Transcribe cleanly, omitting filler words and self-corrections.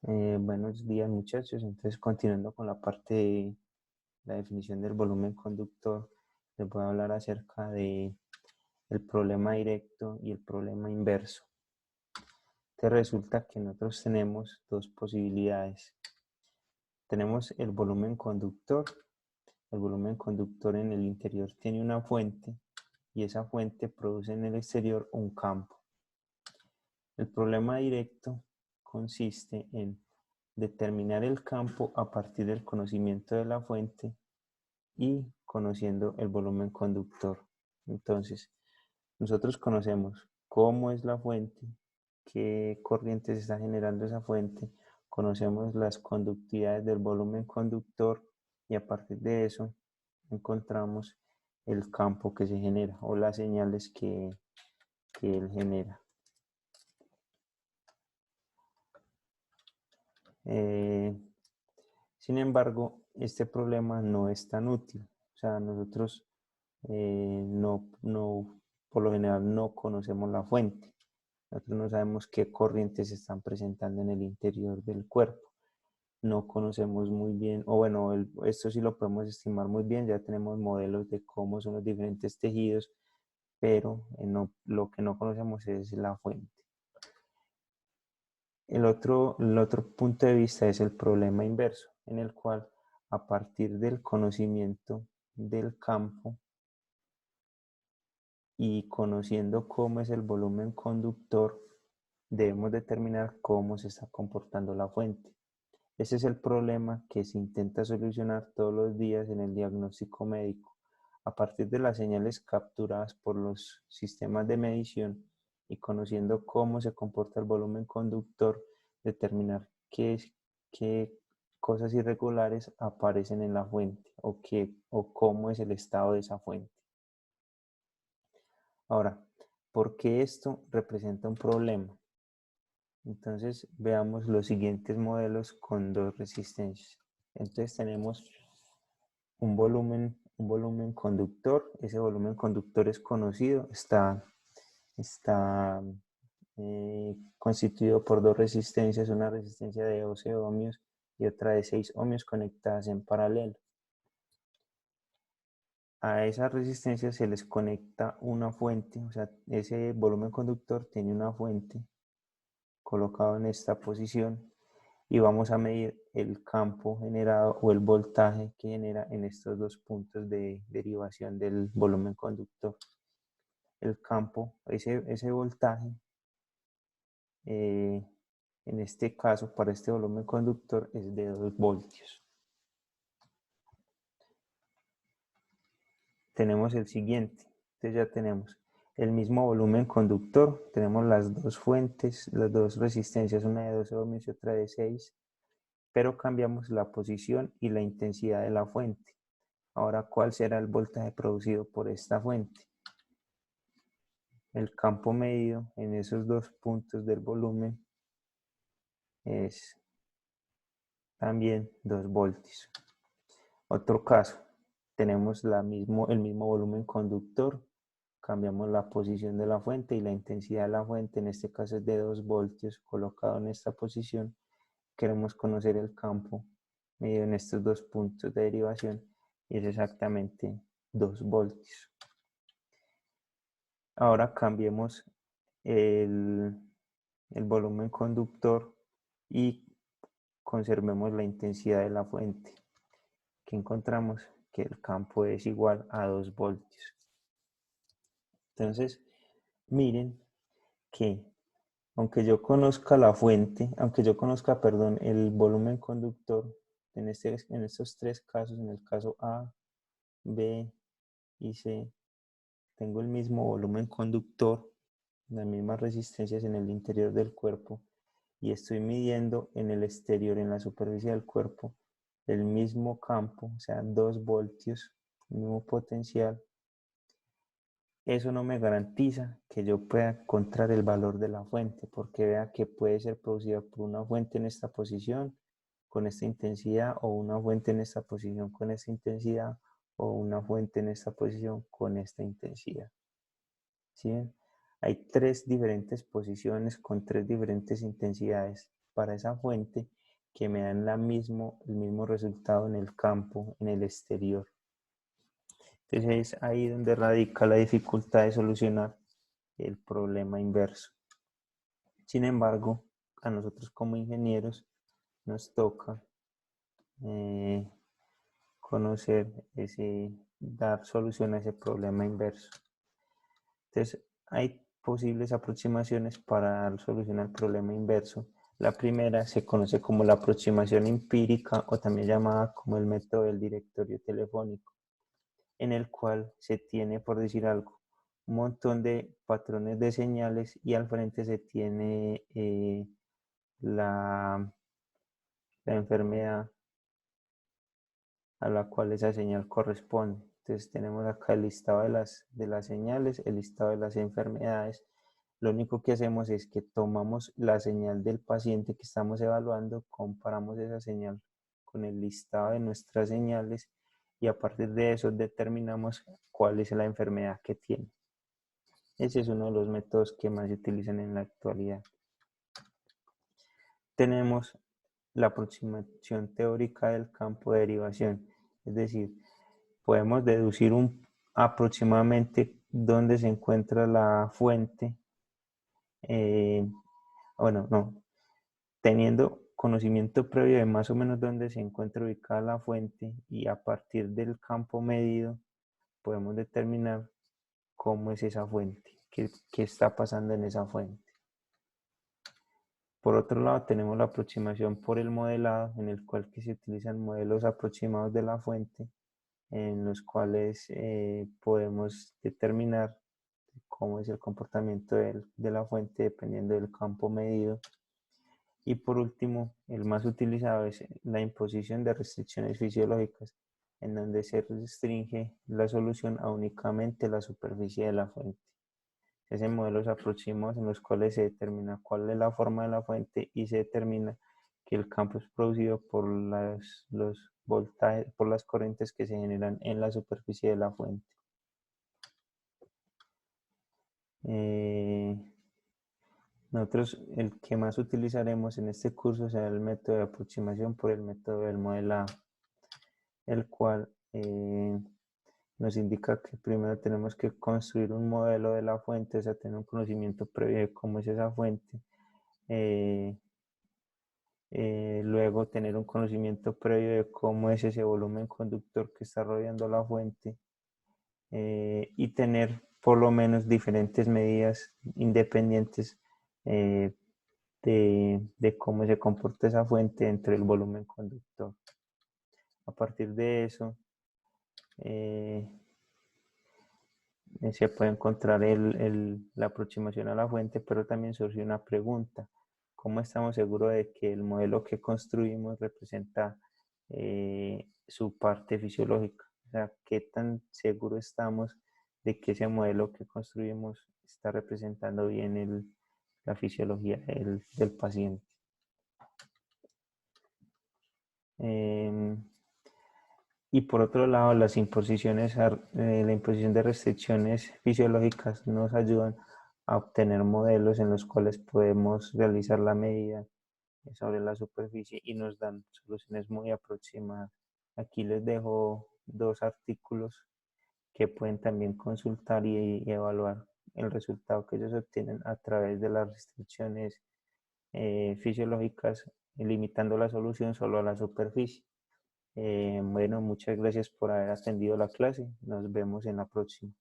Buenos días muchachos, entonces continuando con la parte de la definición del volumen conductor, les voy a hablar acerca de el problema directo y el problema inverso. Entonces resulta que nosotros tenemos dos posibilidades. Tenemos el volumen conductor. El volumen conductor en el interior tiene una fuente y esa fuente produce en el exterior un campo. El problema directo consiste en determinar el campo a partir del conocimiento de la fuente y conociendo el volumen conductor. Entonces, nosotros conocemos cómo es la fuente, qué corriente se está generando esa fuente, conocemos las conductividades del volumen conductor y a partir de eso encontramos el campo que se genera o las señales que él genera. Sin embargo, este problema no es tan útil. O sea, nosotros por lo general no conocemos la fuente. Nosotros no sabemos qué corrientes se están presentando en el interior del cuerpo. No conocemos muy bien, o bueno, esto sí lo podemos estimar muy bien, ya tenemos modelos de cómo son los diferentes tejidos, pero lo que no conocemos es la fuente. El otro punto de vista es el problema inverso, en el cual a partir del conocimiento del campo y conociendo cómo es el volumen conductor, debemos determinar cómo se está comportando la fuente. Ese es el problema que se intenta solucionar todos los días en el diagnóstico médico, a partir de las señales capturadas por los sistemas de medición y conociendo cómo se comporta el volumen conductor, determinar qué cosas irregulares aparecen en la fuente o cómo es el estado de esa fuente. Ahora, ¿por qué esto representa un problema? Entonces veamos los siguientes modelos con dos resistencias. Entonces tenemos un volumen conductor. Ese volumen conductor es conocido, está constituido por dos resistencias, una resistencia de 12 ohmios y otra de 6 ohmios conectadas en paralelo. A esa resistencia se les conecta una fuente, o sea, ese volumen conductor tiene una fuente colocado en esta posición y vamos a medir el campo generado o el voltaje que genera en estos dos puntos de derivación del volumen conductor. El campo, ese voltaje, en este caso para este volumen conductor es de 2 voltios. Tenemos el siguiente, entonces ya tenemos el mismo volumen conductor, tenemos las dos fuentes, las dos resistencias, una de 12 ohmios y otra de 6, pero cambiamos la posición y la intensidad de la fuente. Ahora, ¿cuál será el voltaje producido por esta fuente? El campo medido en esos dos puntos del volumen es también 2 voltios. Otro caso, tenemos el mismo volumen conductor, cambiamos la posición de la fuente y la intensidad de la fuente, en este caso es de 2 voltios, colocado en esta posición. Queremos conocer el campo medido en estos dos puntos de derivación y es exactamente 2 voltios. Ahora cambiemos el volumen conductor y conservemos la intensidad de la fuente, que encontramos que el campo es igual a 2 voltios. Entonces, miren que aunque yo conozca la fuente, aunque yo conozca, perdón, el volumen conductor, en estos tres casos, en el caso A, B y C, tengo el mismo volumen conductor, las mismas resistencias en el interior del cuerpo y estoy midiendo en el exterior, en la superficie del cuerpo, el mismo campo, o sea, 2 voltios, el mismo potencial. Eso no me garantiza que yo pueda encontrar el valor de la fuente, porque vea que puede ser producida por una fuente en esta posición con esta intensidad, o una fuente en esta posición con esta intensidad, o una fuente en esta posición con esta intensidad. ¿Sí? Hay tres diferentes posiciones con tres diferentes intensidades para esa fuente que me dan el mismo resultado en el campo, en el exterior. Entonces es ahí donde radica la dificultad de solucionar el problema inverso. Sin embargo, a nosotros como ingenieros nos toca conocer dar solución a ese problema inverso. Entonces, hay posibles aproximaciones para solucionar el problema inverso. La primera se conoce como la aproximación empírica o también llamada como el método del directorio telefónico, en el cual se tiene, por decir algo, un montón de patrones de señales y al frente se tiene la enfermedad a la cual esa señal corresponde. Entonces tenemos acá el listado de las señales, el listado de las enfermedades. Lo único que hacemos es que tomamos la señal del paciente que estamos evaluando, comparamos esa señal con el listado de nuestras señales y a partir de eso determinamos cuál es la enfermedad que tiene. Ese es uno de los métodos que más se utilizan en la actualidad. Tenemos la aproximación teórica del campo de derivación, es decir, podemos deducir aproximadamente dónde se encuentra la fuente, teniendo conocimiento previo de más o menos dónde se encuentra ubicada la fuente y a partir del campo medido podemos determinar cómo es esa fuente, qué está pasando en esa fuente. Por otro lado, tenemos la aproximación por el modelado, en el cual se utilizan modelos aproximados de la fuente, en los cuales podemos determinar cómo es el comportamiento de la fuente dependiendo del campo medido. Y por último, el más utilizado es la imposición de restricciones fisiológicas, en donde se restringe la solución a únicamente la superficie de la fuente. Es en modelos aproximados en los cuales se determina cuál es la forma de la fuente y se determina que el campo es producido por los voltajes, por las corrientes que se generan en la superficie de la fuente. Nosotros el que más utilizaremos en este curso será el método de aproximación por el método del modelado, el cual nos indica que primero tenemos que construir un modelo de la fuente, o sea, tener un conocimiento previo de cómo es esa fuente. Luego tener un conocimiento previo de cómo es ese volumen conductor que está rodeando la fuente y tener por lo menos diferentes medidas independientes de cómo se comporta esa fuente entre el volumen conductor. A partir de eso se puede encontrar la aproximación a la fuente, pero también surge una pregunta: ¿cómo estamos seguros de que el modelo que construimos representa su parte fisiológica? O sea, ¿qué tan seguro estamos de que ese modelo que construimos está representando bien la fisiología del paciente? Y por otro lado, la imposición de restricciones fisiológicas nos ayudan a obtener modelos en los cuales podemos realizar la medida sobre la superficie y nos dan soluciones muy aproximadas. Aquí les dejo dos artículos que pueden también consultar y evaluar el resultado que ellos obtienen a través de las restricciones fisiológicas, limitando la solución solo a la superficie. Bueno, muchas gracias por haber atendido la clase. Nos vemos en la próxima.